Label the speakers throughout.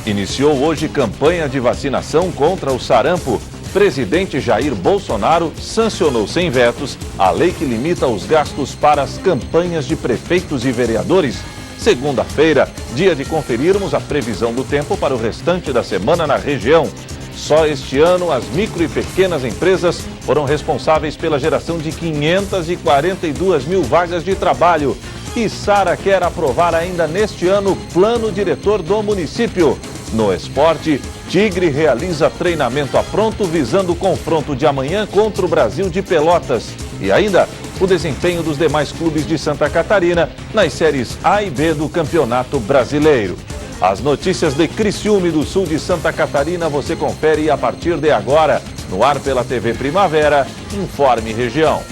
Speaker 1: Iniciou hoje campanha de vacinação contra o sarampo. Presidente Jair Bolsonaro sancionou sem vetos a lei que limita os gastos para as campanhas de prefeitos e vereadores. Segunda-feira, dia de conferirmos a previsão do tempo para o restante da semana na região. Só este ano, as micro e pequenas empresas foram responsáveis pela geração de 542 mil vagas de trabalho. E Sara quer aprovar ainda neste ano o plano diretor do município. No esporte, Tigre realiza treinamento a pronto visando o confronto de amanhã contra o Brasil de Pelotas. E ainda, o desempenho dos demais clubes de Santa Catarina nas séries A e B do Campeonato Brasileiro. As notícias de Criciúma e do sul de Santa Catarina você confere a partir de agora. No ar pela TV Primavera, Informe Região.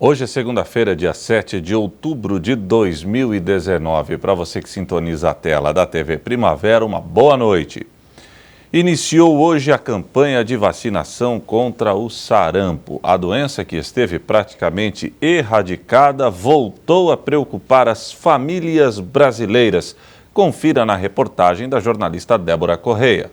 Speaker 1: Hoje é segunda-feira, dia 7 de outubro de 2019. Para você que sintoniza a tela da TV Primavera, uma boa noite. Iniciou hoje a campanha de vacinação contra o sarampo. A doença que esteve praticamente erradicada voltou a preocupar as famílias brasileiras. Confira na reportagem da jornalista Débora Correia.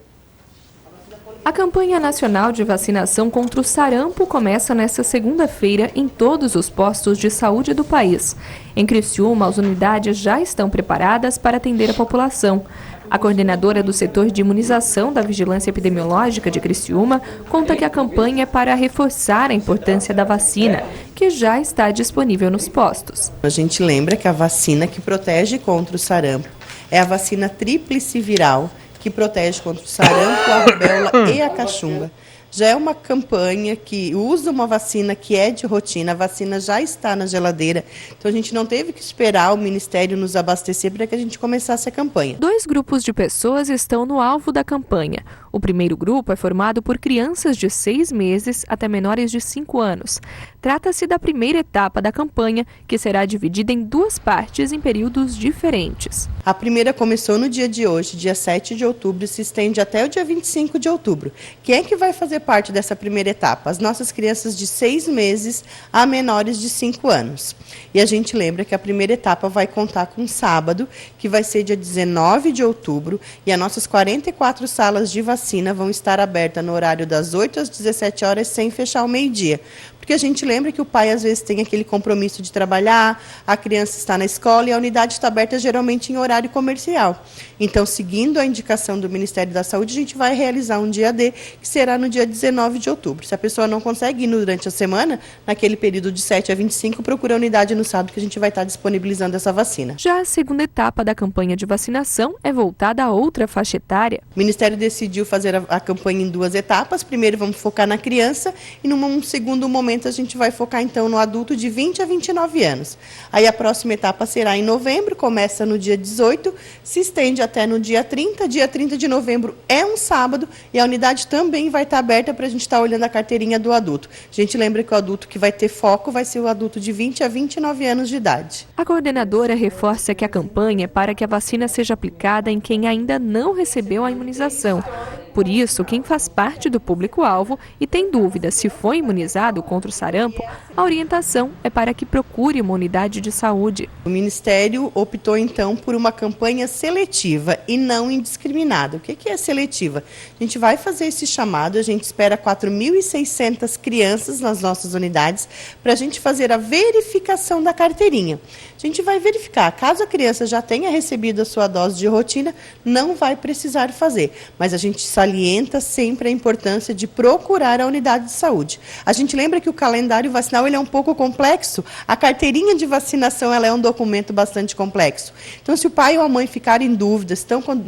Speaker 2: A campanha nacional de vacinação contra o sarampo começa nesta segunda-feira em todos os postos de saúde do país. Em Criciúma, as unidades já estão preparadas para atender a população. A coordenadora do setor de imunização da Vigilância Epidemiológica de Criciúma conta que a campanha é para reforçar a importância da vacina, que já está disponível nos postos.
Speaker 3: A gente lembra que a vacina que protege contra o sarampo é a vacina tríplice viral, que protege contra o sarampo, a rubéola e a cachumba. Já é uma campanha que usa uma vacina que é de rotina, a vacina já está na geladeira, então a gente não teve que esperar o Ministério nos abastecer para que a gente começasse a campanha.
Speaker 2: 2 grupos de pessoas estão no alvo da campanha. O primeiro grupo é formado por crianças de 6 meses até menores de 5 anos. Trata-se da primeira etapa da campanha, que será dividida em 2 partes em períodos diferentes.
Speaker 3: A primeira começou no dia de hoje, dia 7 de outubro, e se estende até o dia 25 de outubro. Quem é que vai fazer parte dessa primeira etapa? As nossas crianças de 6 meses a menores de 5 anos. E a gente lembra que a primeira etapa vai contar com sábado, que vai ser dia 19 de outubro, e as nossas 44 salas de vacina vão estar abertas no horário das 8 às 17 horas, sem fechar ao meio-dia. Porque a gente lembra que o pai às vezes tem aquele compromisso de trabalhar, a criança está na escola e a unidade está aberta geralmente em horário comercial. Então, seguindo a indicação do Ministério da Saúde, a gente vai realizar um dia D, que será no dia 19 de outubro. Se a pessoa não consegue ir durante a semana, naquele período de 7 a 25, procura a unidade no sábado que a gente vai estar disponibilizando essa vacina.
Speaker 2: Já a segunda etapa da campanha de vacinação é voltada a outra faixa etária.
Speaker 3: O Ministério decidiu fazer a campanha em 2 etapas. Primeiro vamos focar na criança e num segundo momento a gente vai focar então no adulto de 20 a 29 anos. Aí a próxima etapa será em novembro, começa no dia 18, se estende até no dia 30. Dia 30 de novembro é um sábado e a unidade também vai estar aberta para a gente estar olhando a carteirinha do adulto. A gente lembra que o adulto que vai ter foco vai ser o adulto de 20 a 29 anos de idade.
Speaker 2: A coordenadora reforça que a campanha é para que a vacina seja aplicada em quem ainda não recebeu a imunização. Por isso, quem faz parte do público-alvo e tem dúvida se foi imunizado contra o sarampo, a orientação é para que procure uma unidade de saúde.
Speaker 3: O Ministério optou, então, por uma campanha seletiva e não indiscriminada. O que é seletiva? A gente vai fazer esse chamado, a gente espera 4.600 crianças nas nossas unidades para a gente fazer a verificação da carteirinha. A gente vai verificar, caso a criança já tenha recebido a sua dose de rotina, não vai precisar fazer, mas a gente salienta sempre a importância de procurar a unidade de saúde. A gente lembra que o calendário vacinal ele é um pouco complexo, a carteirinha de vacinação ela é um documento bastante complexo. Então, se o pai ou a mãe ficarem em dúvidas,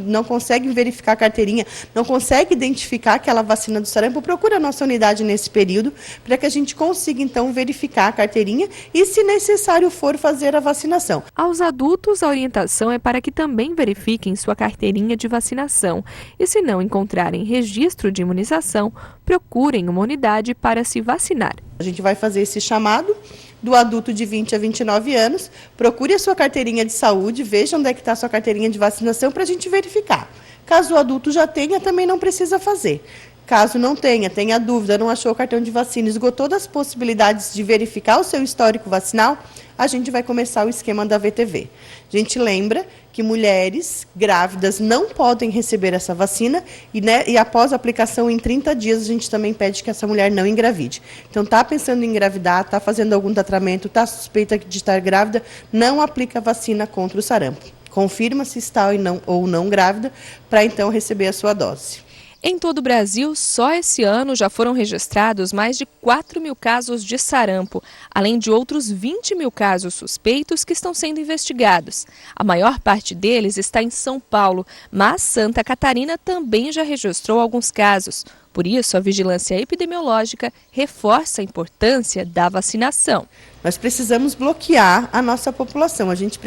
Speaker 3: não conseguem verificar a carteirinha, não conseguem identificar aquela vacina do sarampo, procura a nossa unidade nesse período, para que a gente consiga, então, verificar a carteirinha e, se necessário for, fazer a vacinação.
Speaker 2: Aos adultos, a orientação é para que também verifiquem sua carteirinha de vacinação e, se não encontrar solicitarem registro de imunização, procurem uma unidade para se vacinar.
Speaker 3: A gente vai fazer esse chamado do adulto de 20 a 29 anos, procure a sua carteirinha de saúde, veja onde é que está a sua carteirinha de vacinação para a gente verificar. Caso o adulto já tenha, também não precisa fazer. Caso não tenha dúvida, não achou o cartão de vacina, esgotou das possibilidades de verificar o seu histórico vacinal, a gente vai começar o esquema da VTV. A gente lembra que mulheres grávidas não podem receber essa vacina e após a aplicação em 30 dias a gente também pede que essa mulher não engravide. Então está pensando em engravidar, está fazendo algum tratamento, está suspeita de estar grávida, não aplica a vacina contra o sarampo. Confirma se está ou não grávida para então receber a sua dose.
Speaker 2: Em todo o Brasil, só esse ano já foram registrados mais de 4 mil casos de sarampo, além de outros 20 mil casos suspeitos que estão sendo investigados. A maior parte deles está em São Paulo, mas Santa Catarina também já registrou alguns casos. Por isso, a vigilância epidemiológica reforça a importância da vacinação.
Speaker 3: Nós precisamos bloquear a nossa população, a gente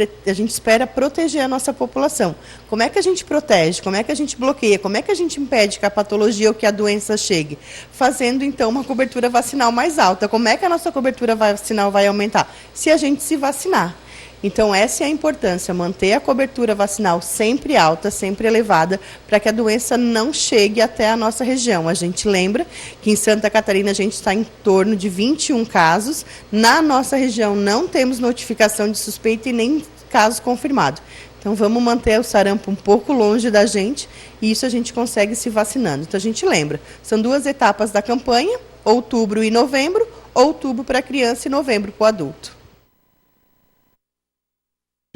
Speaker 3: espera proteger a nossa população. Como é que a gente protege? Como é que a gente bloqueia? Como é que a gente impede que a patologia ou que a doença chegue? Fazendo, então, uma cobertura vacinal mais alta. Como é que a nossa cobertura vacinal vai aumentar? Se a gente se vacinar. Então, essa é a importância, manter a cobertura vacinal sempre alta, sempre elevada, para que a doença não chegue até a nossa região. A gente lembra que em Santa Catarina a gente está em torno de 21 casos. Na nossa região não temos notificação de suspeita e nem caso confirmado. Então, vamos manter o sarampo um pouco longe da gente e isso a gente consegue se vacinando. Então, a gente lembra, são 2 etapas da campanha, outubro e novembro, outubro para a criança e novembro para o adulto.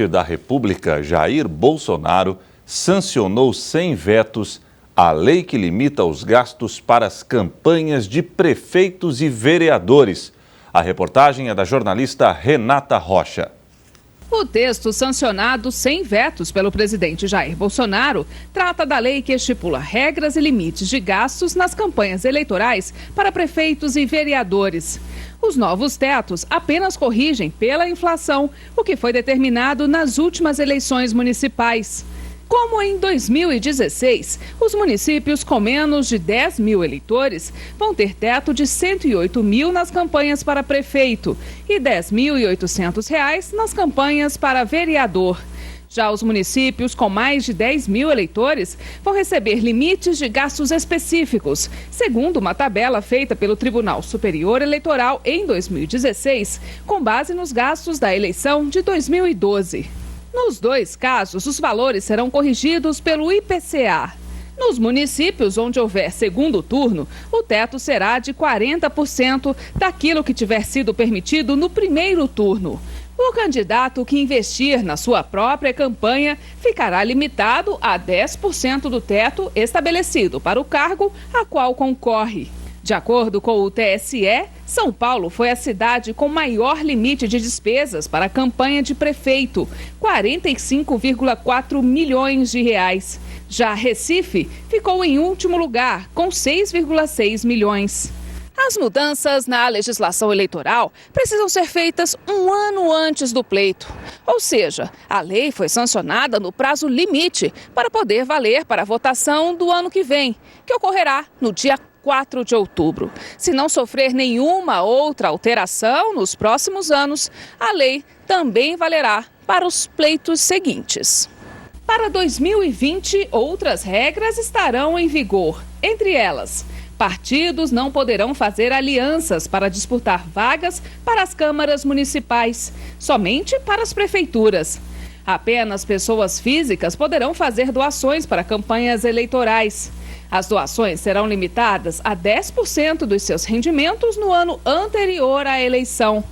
Speaker 1: Da República, Jair Bolsonaro, sancionou sem vetos a lei que limita os gastos para as campanhas de prefeitos e vereadores. A reportagem é da jornalista Renata Rocha.
Speaker 4: O texto sancionado sem vetos pelo presidente Jair Bolsonaro trata da lei que estipula regras e limites de gastos nas campanhas eleitorais para prefeitos e vereadores. Os novos tetos apenas corrigem pela inflação o que foi determinado nas últimas eleições municipais. Como em 2016, os municípios com menos de 10 mil eleitores vão ter teto de 108 mil nas campanhas para prefeito e R$ 10.800 nas campanhas para vereador. Já os municípios com mais de 10 mil eleitores vão receber limites de gastos específicos, segundo uma tabela feita pelo Tribunal Superior Eleitoral em 2016, com base nos gastos da eleição de 2012. Nos 2 casos, os valores serão corrigidos pelo IPCA. Nos municípios onde houver segundo turno, o teto será de 40% daquilo que tiver sido permitido no primeiro turno. O candidato que investir na sua própria campanha ficará limitado a 10% do teto estabelecido para o cargo a qual concorre. De acordo com o TSE, São Paulo foi a cidade com maior limite de despesas para a campanha de prefeito, 45,4 milhões de reais. Já Recife ficou em último lugar, com 6,6 milhões. As mudanças na legislação eleitoral precisam ser feitas um ano antes do pleito. Ou seja, a lei foi sancionada no prazo limite para poder valer para a votação do ano que vem, que ocorrerá no dia 4 de outubro. Se não sofrer nenhuma outra alteração nos próximos anos, a lei também valerá para os pleitos seguintes. Para 2020, outras regras estarão em vigor. Entre elas, partidos não poderão fazer alianças para disputar vagas para as câmaras municipais, somente para as prefeituras. Apenas pessoas físicas poderão fazer doações para campanhas eleitorais. As doações serão limitadas a 10% dos seus rendimentos no ano anterior à eleição.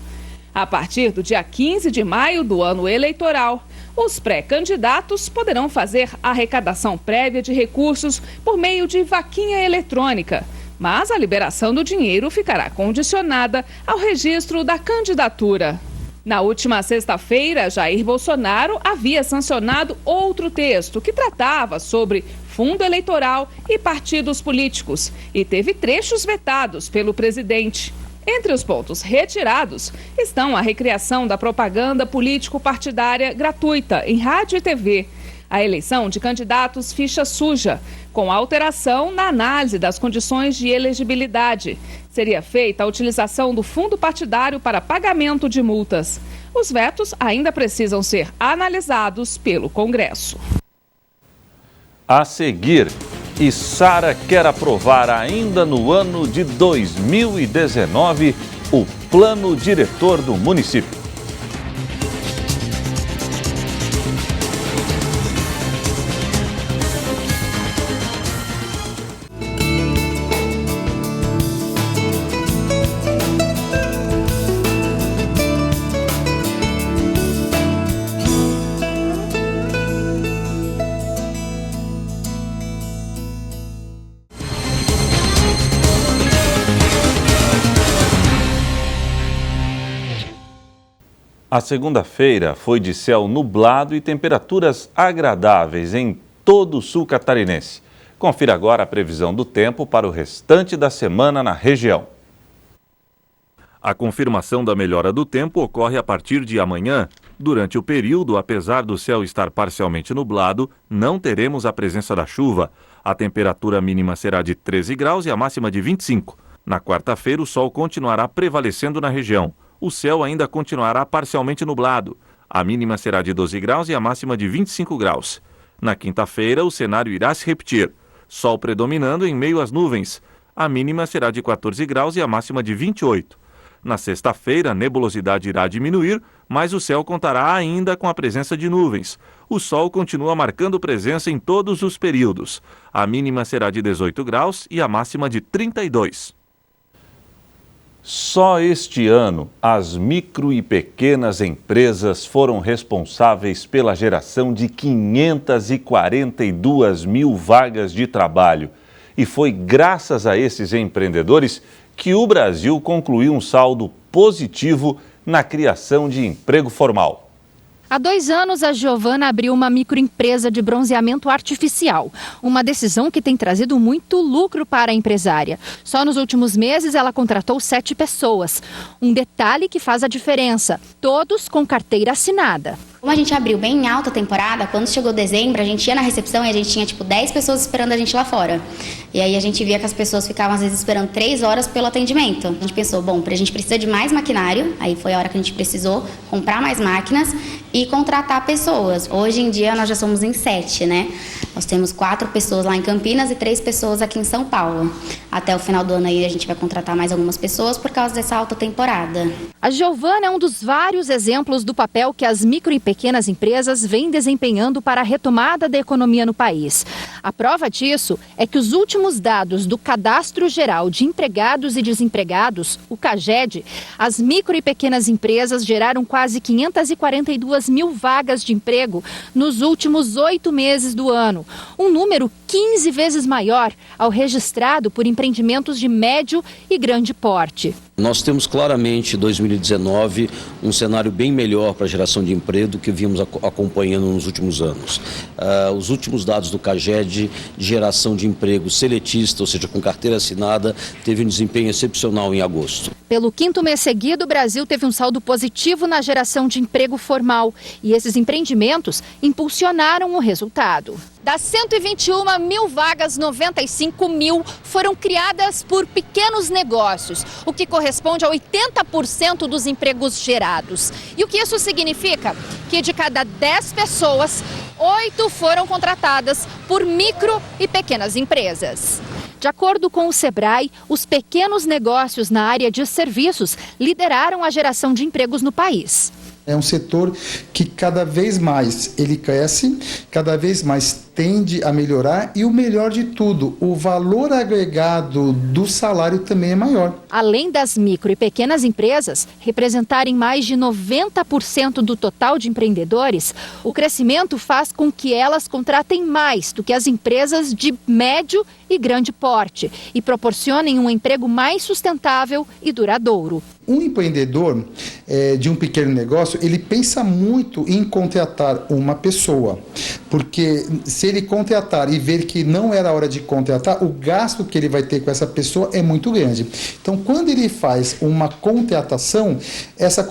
Speaker 4: A partir do dia 15 de maio do ano eleitoral, os pré-candidatos poderão fazer arrecadação prévia de recursos por meio de vaquinha eletrônica, mas a liberação do dinheiro ficará condicionada ao registro da candidatura. Na última sexta-feira, Jair Bolsonaro havia sancionado outro texto que tratava sobre fundo eleitoral e partidos políticos e teve trechos vetados pelo presidente. Entre os pontos retirados estão a recriação da propaganda político-partidária gratuita em rádio e TV, A eleição de candidatos ficha suja, com alteração na análise das condições de elegibilidade. Seria feita a utilização do fundo partidário para pagamento de multas. Os vetos ainda precisam ser analisados pelo Congresso.
Speaker 1: A seguir, Içara quer aprovar ainda no ano de 2019 o plano diretor do município. A segunda-feira foi de céu nublado e temperaturas agradáveis em todo o sul catarinense. Confira agora a previsão do tempo para o restante da semana na região. A confirmação da melhora do tempo ocorre a partir de amanhã. Durante o período, apesar do céu estar parcialmente nublado, não teremos a presença da chuva. A temperatura mínima será de 13 graus e a máxima de 25. Na quarta-feira, o sol continuará prevalecendo na região. O céu ainda continuará parcialmente nublado. A mínima será de 12 graus e a máxima de 25 graus. Na quinta-feira, o cenário irá se repetir. Sol predominando em meio às nuvens. A mínima será de 14 graus e a máxima de 28. Na sexta-feira, a nebulosidade irá diminuir, mas o céu contará ainda com a presença de nuvens. O sol continua marcando presença em todos os períodos. A mínima será de 18 graus e a máxima de 32. Só este ano, as micro e pequenas empresas foram responsáveis pela geração de 542 mil vagas de trabalho. E foi graças a esses empreendedores que o Brasil concluiu um saldo positivo na criação de emprego formal.
Speaker 5: Há 2 anos, a Giovana abriu uma microempresa de bronzeamento artificial. Uma decisão que tem trazido muito lucro para a empresária. Só nos últimos meses, ela contratou 7 pessoas. Um detalhe que faz a diferença: todos com carteira assinada.
Speaker 6: Como a gente abriu bem em alta temporada, quando chegou dezembro, a gente ia na recepção e a gente tinha 10 pessoas esperando a gente lá fora. E aí a gente via que as pessoas ficavam às vezes esperando 3 horas pelo atendimento. A gente pensou, bom, a gente precisa de mais maquinário, aí foi a hora que a gente precisou comprar mais máquinas e contratar pessoas. Hoje em dia nós já somos em 7, né? Nós temos 4 pessoas lá em Campinas e 3 pessoas aqui em São Paulo. Até o final do ano aí a gente vai contratar mais algumas pessoas por causa dessa alta temporada.
Speaker 5: A Giovana é um dos vários exemplos do papel que as micro e pequenas empresas vêm desempenhando para a retomada da economia no país. A prova disso é que os últimos dados do Cadastro Geral de Empregados e Desempregados, o CAGED, as micro e pequenas empresas geraram quase 542 mil vagas de emprego nos últimos 8 meses do ano. Um número 15 vezes maior ao registrado por empreendimentos de médio e grande porte.
Speaker 7: Nós temos claramente, em 2019, um cenário bem melhor para a geração de emprego do que vimos acompanhando nos últimos anos. Os últimos dados do CAGED de geração de emprego seletista, ou seja, com carteira assinada, teve um desempenho excepcional em agosto.
Speaker 5: Pelo 5º mês seguido, o Brasil teve um saldo positivo na geração de emprego formal e esses empreendimentos impulsionaram o resultado. Das 121 mil vagas, 95 mil foram criadas por pequenos negócios, o que corresponde a 80% dos empregos gerados. E o que isso significa? Que de cada 10 pessoas, 8 foram contratadas por micro e pequenas empresas. De acordo com o Sebrae, os pequenos negócios na área de serviços lideraram a geração de empregos no país.
Speaker 8: É um setor que cada vez mais ele cresce, cada vez mais tende a melhorar e o melhor de tudo, o valor agregado do salário também é maior.
Speaker 5: Além das micro e pequenas empresas representarem mais de 90% do total de empreendedores, o crescimento faz com que elas contratem mais do que as empresas de médio e grande porte e proporcionem um emprego mais sustentável e duradouro.
Speaker 8: Um empreendedor de um pequeno negócio, ele pensa muito em contratar uma pessoa, porque se Se ele contratar e ver que não era a hora de contratar, o gasto que ele vai ter com essa pessoa é muito grande. Então, quando ele faz uma contratação, essa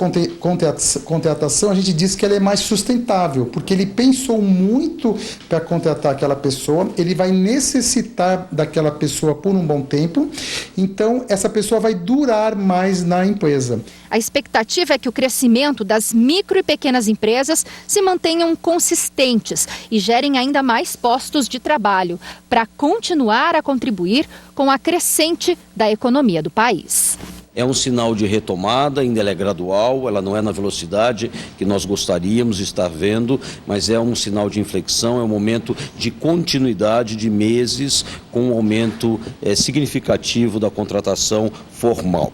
Speaker 8: contratação a gente diz que ela é mais sustentável, porque ele pensou muito para contratar aquela pessoa, ele vai necessitar daquela pessoa por um bom tempo, então essa pessoa vai durar mais na empresa.
Speaker 5: A expectativa é que o crescimento das micro e pequenas empresas se mantenham consistentes e gerem ainda mais postos de trabalho para continuar a contribuir com a crescente da economia do país.
Speaker 7: É um sinal de retomada, ainda ela é gradual, ela não é na velocidade que nós gostaríamos de estar vendo, mas é um sinal de inflexão, é um momento de continuidade de meses com um aumento significativo da contratação formal.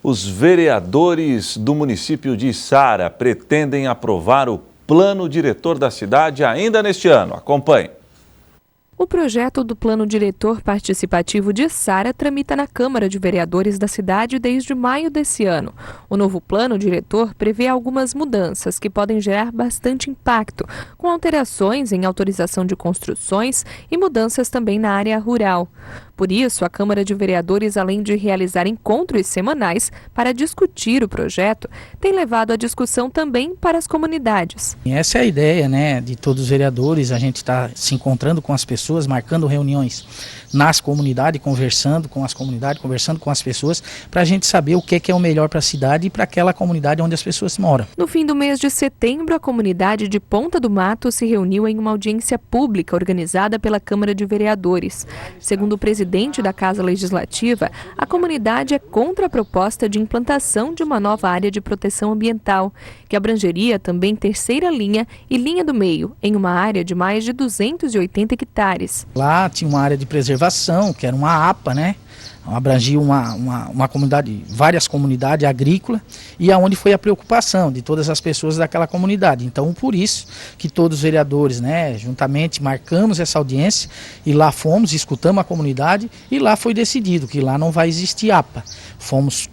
Speaker 1: Os vereadores do município de Içara pretendem aprovar o plano diretor da cidade ainda neste ano. Acompanhe.
Speaker 2: O projeto do Plano Diretor Participativo de Içara tramita na Câmara de Vereadores da cidade desde maio desse ano. O novo plano diretor prevê algumas mudanças que podem gerar bastante impacto, com alterações em autorização de construções e mudanças também na área rural. Por isso, a Câmara de Vereadores, além de realizar encontros semanais para discutir o projeto, tem levado a discussão também para as comunidades.
Speaker 9: Essa é a ideia, né, de todos os vereadores, a gente está se encontrando com as pessoas, marcando reuniões nas comunidades, conversando com as comunidades, conversando com as pessoas, para a gente saber o que é o melhor para a cidade e para aquela comunidade onde as pessoas moram.
Speaker 2: No fim do mês de setembro, a comunidade de Ponta do Mato se reuniu em uma audiência pública organizada pela Câmara de Vereadores. Segundo o presidente da Casa Legislativa, a comunidade é contra a proposta de implantação de uma nova área de proteção ambiental, que abrangeria também Terceira Linha e Linha do Meio, em uma área de mais de 280 hectares.
Speaker 9: Lá tinha uma área de preservação, que era uma APA, né? Abrangia uma comunidade, várias comunidades agrícolas, e aonde foi a preocupação de todas as pessoas daquela comunidade. Então, por isso que todos os vereadores, né, juntamente marcamos essa audiência e lá fomos, escutamos a comunidade e lá foi decidido que lá não vai existir APA. Fomos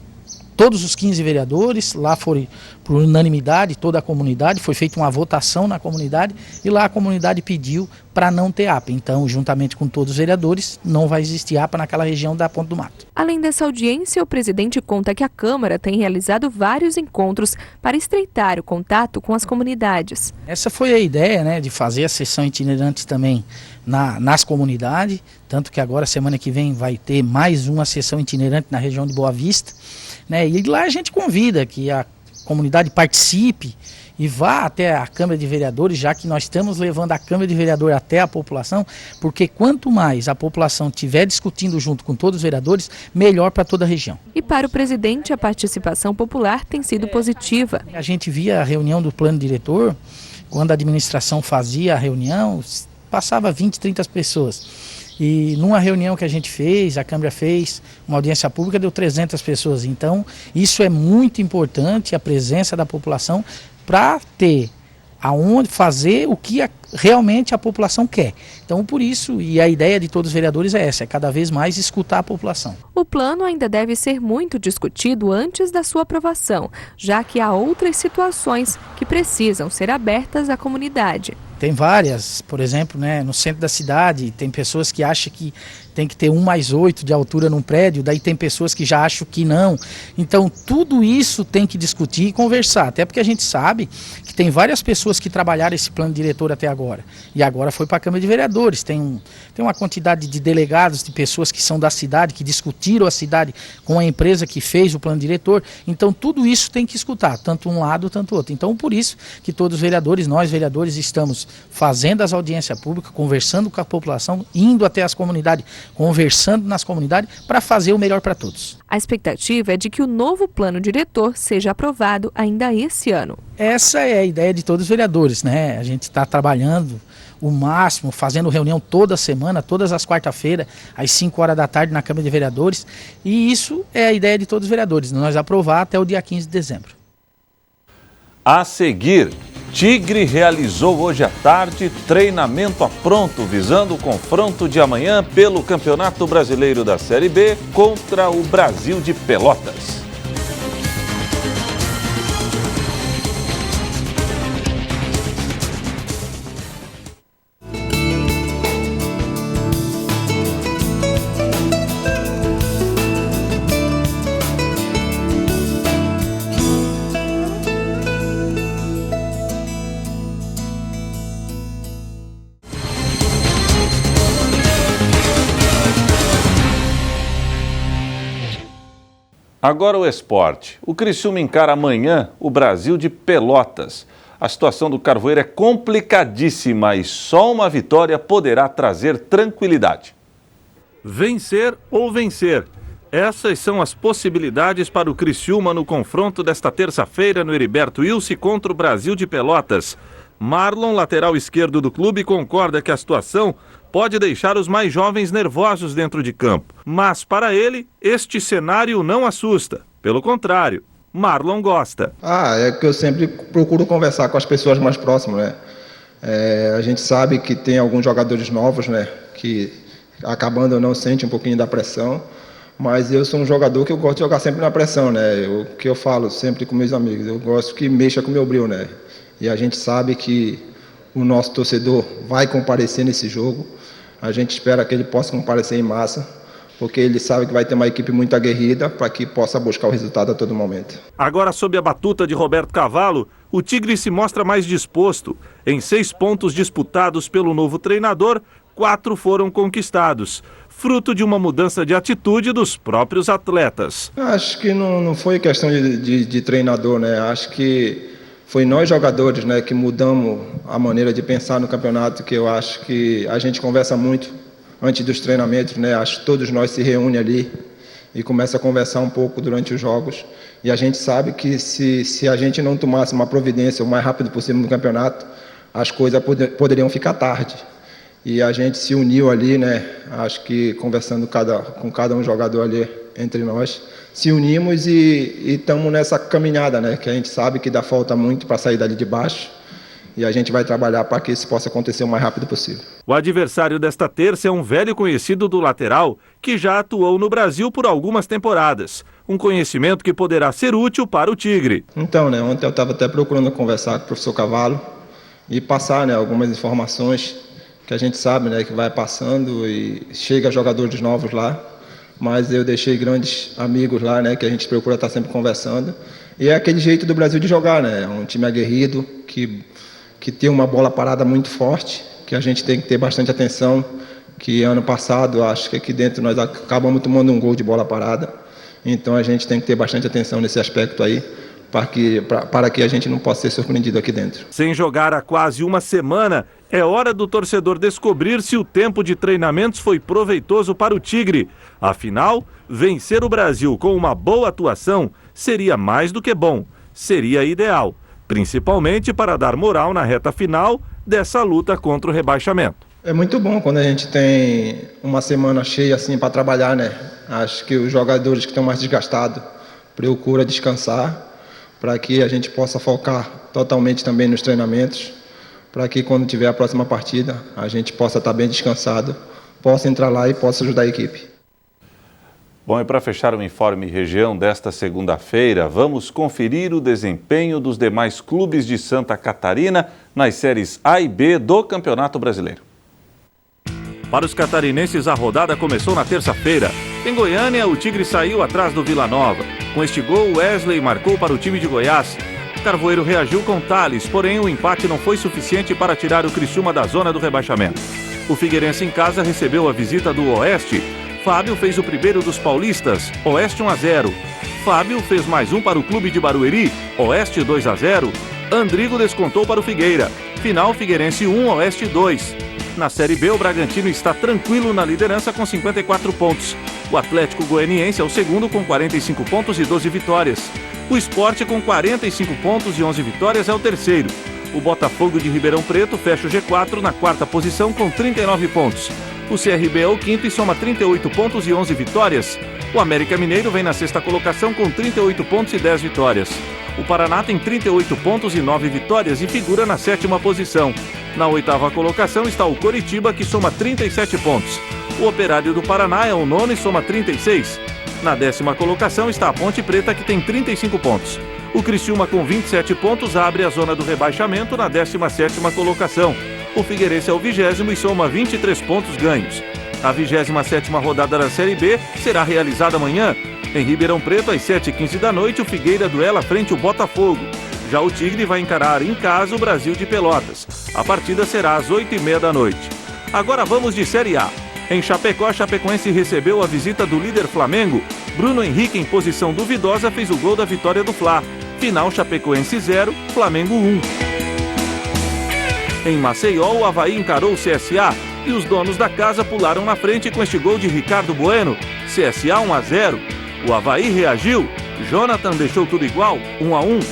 Speaker 9: todos os 15 vereadores, lá foi por unanimidade, toda a comunidade, foi feita uma votação na comunidade e lá a comunidade pediu para não ter APA. Então, juntamente com todos os vereadores, não vai existir APA naquela região da Ponta do Mato.
Speaker 2: Além dessa audiência, o presidente conta que a Câmara tem realizado vários encontros para estreitar o contato com as comunidades.
Speaker 9: Essa foi a ideia, né, de fazer a sessão itinerante também nas comunidades, tanto que agora, semana que vem, vai ter mais uma sessão itinerante na região de Boa Vista, né, e lá a gente convida que a comunidade participe e vá até a Câmara de Vereadores, já que nós estamos levando a Câmara de Vereadores até a população, porque quanto mais a população estiver discutindo junto com todos os vereadores, melhor para toda a região.
Speaker 2: E para o presidente, a participação popular tem sido positiva.
Speaker 9: A gente via a reunião do plano diretor, quando a administração fazia a reunião, passava 20, 30 pessoas. E numa reunião que a gente fez, a Câmara fez, uma audiência pública, deu 300 pessoas. Então, isso é muito importante, a presença da população, para ter aonde fazer o que realmente a população quer. Então, por isso, e a ideia de todos os vereadores é essa, é cada vez mais escutar a população.
Speaker 2: O plano ainda deve ser muito discutido antes da sua aprovação, já que há outras situações que precisam ser abertas à comunidade.
Speaker 9: Tem várias, por exemplo, né, no centro da cidade, tem pessoas que acham que tem que ter 1+8 de altura num prédio, daí tem pessoas que já acham que não. Então, tudo isso tem que discutir e conversar, até porque a gente sabe que tem várias pessoas que trabalharam esse plano diretor até agora, e agora foi para a Câmara de Vereadores, tem uma quantidade de delegados, de pessoas que são da cidade, que discutiram a cidade com a empresa que fez o plano diretor, então tudo isso tem que escutar, tanto um lado, tanto outro. Então, por isso que todos os vereadores, nós vereadores, estamos fazendo as audiências públicas, conversando com a população, indo até as comunidades, conversando nas comunidades para fazer o melhor para todos.
Speaker 2: A expectativa é de que o novo plano diretor seja aprovado ainda esse ano.
Speaker 9: Essa é a ideia de todos os vereadores, né? A gente está trabalhando o máximo, fazendo reunião toda semana, todas as quarta-feiras, às 5 horas da tarde na Câmara de Vereadores, e isso é a ideia de todos os vereadores, nós aprovar até o dia 15 de dezembro.
Speaker 1: A seguir, Tigre realizou hoje à tarde treinamento a pronto, visando o confronto de amanhã pelo Campeonato Brasileiro da Série B contra o Brasil de Pelotas. Agora o esporte. O Criciúma encara amanhã o Brasil de Pelotas. A situação do Carvoeiro é complicadíssima e só uma vitória poderá trazer tranquilidade. Vencer ou vencer. Essas são as possibilidades para o Criciúma no confronto desta terça-feira no Heriberto Wilson contra o Brasil de Pelotas. Marlon, lateral esquerdo do clube, concorda que a situação pode deixar os mais jovens nervosos dentro de campo. Mas, para ele, este cenário não assusta. Pelo contrário, Marlon gosta.
Speaker 10: É que eu sempre procuro conversar com as pessoas mais próximas, né? A gente sabe que tem alguns jogadores novos, né? Que acabando ou não sente um pouquinho da pressão. Mas eu sou um jogador que eu gosto de jogar sempre na pressão, né? O que eu falo sempre com meus amigos, eu gosto que mexa com o meu brilho, né? E a gente sabe que o nosso torcedor vai comparecer nesse jogo. A gente espera que ele possa comparecer em massa, porque ele sabe que vai ter uma equipe muito aguerrida para que possa buscar o resultado a todo momento.
Speaker 1: Agora, sob a batuta de Roberto Cavalo, o Tigre se mostra mais disposto. Em 6 pontos disputados pelo novo treinador, 4 foram conquistados, fruto de uma mudança de atitude dos próprios atletas.
Speaker 10: Acho que não foi questão de treinador, né? Acho que foi nós jogadores, né, que mudamos a maneira de pensar no campeonato, que eu acho que a gente conversa muito antes dos treinamentos, né? Acho que todos nós se reúnem ali e começa a conversar um pouco durante os jogos. E a gente sabe que se a gente não tomasse uma providência o mais rápido possível no campeonato, as coisas poderiam ficar tarde. E a gente se uniu ali, né? Acho que conversando com cada um jogador ali entre nós, se unimos e estamos nessa caminhada, né? Que a gente sabe que dá falta muito para sair dali de baixo. E a gente vai trabalhar para que isso possa acontecer o mais rápido possível.
Speaker 1: O adversário desta terça é um velho conhecido do lateral que já atuou no Brasil por algumas temporadas. Um conhecimento que poderá ser útil para o Tigre.
Speaker 10: Então, né? Ontem eu estava até procurando conversar com o professor Cavalo e passar, né, algumas informações que a gente sabe, né, que vai passando e chega jogadores novos lá. Mas eu deixei grandes amigos lá, né, que a gente procura estar sempre conversando. E é aquele jeito do Brasil de jogar, né? É um time aguerrido, que tem uma bola parada muito forte, que a gente tem que ter bastante atenção, que ano passado, acho que aqui dentro nós acabamos tomando um gol de bola parada. Então a gente tem que ter bastante atenção nesse aspecto aí, para que a gente não possa ser surpreendido aqui dentro.
Speaker 1: Sem jogar há quase uma semana, é hora do torcedor descobrir se o tempo de treinamentos foi proveitoso para o Tigre. Afinal, vencer o Brasil com uma boa atuação seria mais do que bom, seria ideal, principalmente para dar moral na reta final dessa luta contra o rebaixamento.
Speaker 10: É muito bom quando a gente tem uma semana cheia assim para trabalhar, né? Acho que os jogadores que estão mais desgastados procuram descansar, para que a gente possa focar totalmente também nos treinamentos, para que quando tiver a próxima partida a gente possa estar bem descansado, possa entrar lá e possa ajudar a equipe.
Speaker 1: Bom, e para fechar o Informe Região desta segunda-feira, vamos conferir o desempenho dos demais clubes de Santa Catarina nas séries A e B do Campeonato Brasileiro. Para os catarinenses, a rodada começou na terça-feira. Em Goiânia, o Tigre saiu atrás do Vila Nova. Com este gol, Wesley marcou para o time de Goiás. O Carvoeiro reagiu com Thales, porém o empate não foi suficiente para tirar o Criciúma da zona do rebaixamento. O Figueirense em casa recebeu a visita do Oeste. Fábio fez o primeiro dos paulistas, Oeste 1-0. Fábio fez mais um para o clube de Barueri, Oeste 2-0. Andrigo descontou para o Figueira. Final Figueirense 1, Oeste 2. Na Série B, o Bragantino está tranquilo na liderança com 54 pontos. O Atlético Goianiense é o segundo com 45 pontos e 12 vitórias. O Sport com 45 pontos e 11 vitórias é o terceiro. O Botafogo de Ribeirão Preto fecha o G4 na quarta posição com 39 pontos. O CRB é o quinto e soma 38 pontos e 11 vitórias. O América Mineiro vem na sexta colocação com 38 pontos e 10 vitórias. O Paraná tem 38 pontos e 9 vitórias e figura na sétima posição. Na oitava colocação está o Coritiba, que soma 37 pontos. O Operário do Paraná é o nono e soma 36. Na décima colocação está a Ponte Preta, que tem 35 pontos. O Criciúma, com 27 pontos, abre a zona do rebaixamento na 17ª colocação. O Figueirense é o 20º e soma 23 pontos ganhos. A 27ª rodada da Série B será realizada amanhã. Em Ribeirão Preto, às 7h15 da noite, o Figueira duela frente ao Botafogo. Já o Tigre vai encarar em casa o Brasil de Pelotas. A partida será às 8h30 da noite. Agora vamos de Série A. Em Chapecó, a Chapecoense recebeu a visita do líder Flamengo. Bruno Henrique, em posição duvidosa, fez o gol da vitória do Fla. Final Chapecoense 0, Flamengo 1. Em Maceió, o Avaí encarou o CSA e os donos da casa pularam na frente com este gol de Ricardo Bueno. CSA 1-0. O Avaí reagiu. Jonathan deixou tudo igual, 1-1.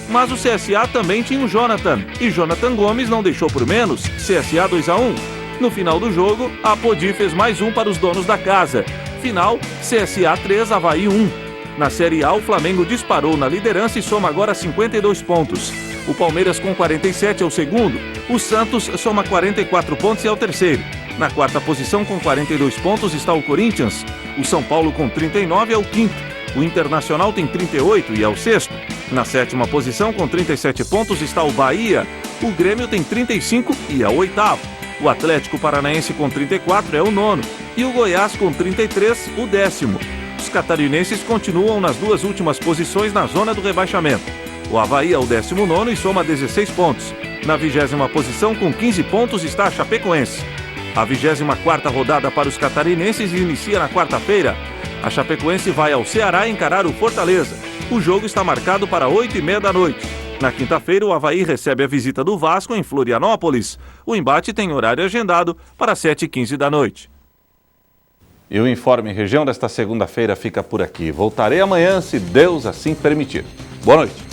Speaker 1: Mas o CSA também tinha o Jonathan. E Jonathan Gomes não deixou por menos, CSA 2-1. No final do jogo, a Apodi fez mais um para os donos da casa. Final, CSA 3, Avaí 1. Na Série A, o Flamengo disparou na liderança e soma agora 52 pontos. O Palmeiras com 47 é o segundo. O Santos soma 44 pontos e é o terceiro. Na quarta posição, com 42 pontos, está o Corinthians. O São Paulo com 39 é o quinto. O Internacional tem 38 e é o sexto. Na sétima posição, com 37 pontos, está o Bahia. O Grêmio tem 35 e é o oitavo. O Atlético Paranaense com 34 é o nono. E o Goiás com 33, o 10º. Os catarinenses continuam nas duas últimas posições na zona do rebaixamento. O Avaí é o 19º e soma 16 pontos. Na 20ª posição, com 15 pontos, está a Chapecoense. A 24ª rodada para os catarinenses inicia na quarta-feira. A Chapecoense vai ao Ceará encarar o Fortaleza. O jogo está marcado para 20h30 da noite. Na quinta-feira, o Avaí recebe a visita do Vasco em Florianópolis. O embate tem horário agendado para 7h15 da noite. E o Informe Região desta segunda-feira fica por aqui. Voltarei amanhã, se Deus assim permitir. Boa noite.